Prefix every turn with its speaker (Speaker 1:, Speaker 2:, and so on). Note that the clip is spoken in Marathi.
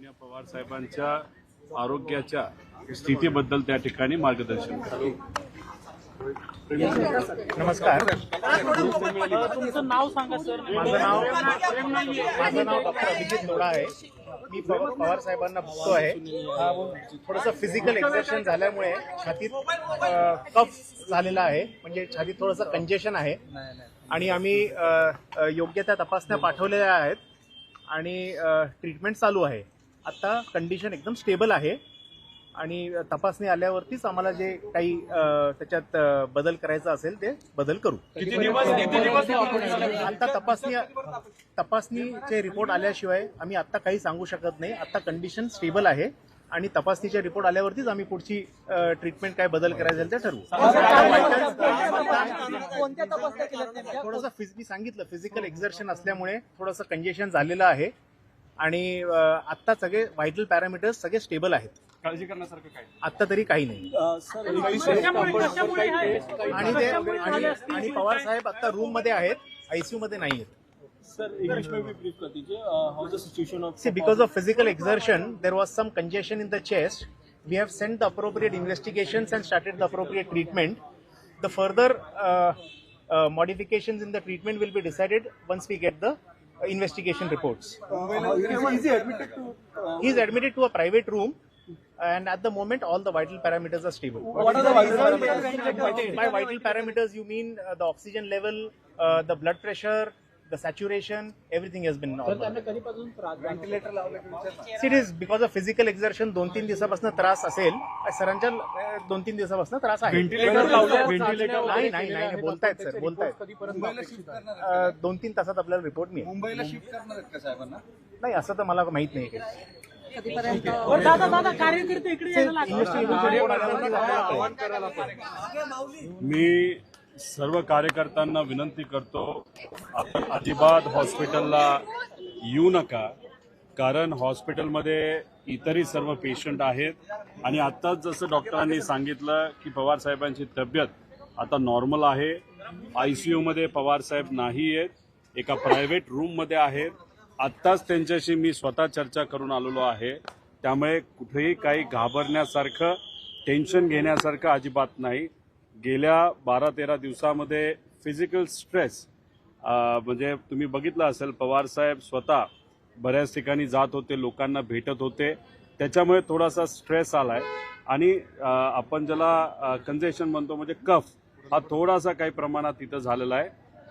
Speaker 1: माननीय पवार साहेबांच्या आरोग्याच्या स्थितीबद्दल त्या ठिकाणी मार्गदर्शन केलं.
Speaker 2: नमस्कार.
Speaker 3: तुमचं नाव सांगा सर.
Speaker 2: माझं नाव डॉक्टर अभिजित लोढा आहे. मी पवार साहेबांना बघतो आहे. थोडंसं फिजिकल एक्झर्शन झाल्यामुळे छातीत कफ झालेला आहे, म्हणजे छातीत थोडंसं कंजेशन आहे आणि आम्ही योग्य त्या तपासण्या पाठवलेल्या आहेत आणि ट्रीटमेंट चालू आहे. आता कंडिशन एकदम स्टेबल आहे आणि तपासणी आल्यावरतीच आम्हाला जे काही त्याच्यात बदल करायचा असेल ते बदल करू. आता तपासणीचे रिपोर्ट आल्याशिवाय आम्ही आता काही सांगू शकत नाही. आता कंडिशन स्टेबल आहे आणि तपासणीचे रिपोर्ट आल्यावरतीच आम्ही पुढची ट्रीटमेंट काय बदल करायचं ते ठरवू. थोडंसं मी सांगितलं फिजिकल एक्झर्शन असल्यामुळे थोडंसं कंजेशन झालेलं आहे आणि आता सगळे व्हायटल पॅरामीटर्स सगळे स्टेबल आहेत.
Speaker 1: काळजी करण्यासारखं काय
Speaker 2: आता तरी काही नाही. आणि पवार साहेब आता रूम मध्ये आहेत, आयसीयू मध्ये नाही आहेत.
Speaker 3: Sir, English may be brief कर दीजिए. How's the situation of?
Speaker 2: See, because of physical exertion, there was some congestion in the chest. We have sent the appropriate investigations and started the appropriate treatment. The further modifications in the treatment will be decided once we get the investigation reports. He is admitted to a private room, and at the moment, all the vital parameters are stable.
Speaker 3: What are the vital parameters?
Speaker 2: By vital parameters, you mean the oxygen level, the blood pressure, the saturation, everything has been normal. It is because of physical exertion 2-3 दिवसापासून त्रास असेल. सरांच्या 2-3 दिवसापासून त्रास आहे. नाही बोलतायत सर, बोलतायत. 2-3 तासात आपल्याला रिपोर्ट मिळेल.
Speaker 4: मुंबईला शिफ्ट करणार आहेत का साहेबांना?
Speaker 2: नाही असं तर मला माहित नाही.
Speaker 3: दादा कार्यकर्ते इकडे यायला लागले.
Speaker 1: मी सर्व कार्यकर्त्यांना विनंती करतो, आपण अजिबात हॉस्पिटलला येऊ नका, कारण हॉस्पिटलमध्ये इतरही सर्व पेशंट आहेत आणि आत्ताच जसं डॉक्टरांनी सांगितलं की पवार साहेबांची तब्येत आता नॉर्मल आहे. आयसीयू मध्ये पवार साहेब नाही आहेत, एका प्रायव्हेट रूममध्ये आहेत. आत्ताच त्यांच्याशी मी स्वतः चर्चा करून आलेलो आहे. त्यामुळे कुठेही काही घाबरण्यासारखं, टेन्शन घेण्यासारखं अजिबात नाही. गेल्या 12-13 दिवसामध्ये फिजिकल स्ट्रेस म्हणजे तुम्ही बघितलं असेल, पवार साहेब स्वतः बऱ्याच ठिकाणी जात होते, लोकांना भेटत होते, त्याच्यामुळे थोडासा स्ट्रेस आलाय आणि आपण ज्याला कंजेशन म्हणतो म्हणजे कफ हा थोडासा काही प्रमाणात तिथं झालेला आहे.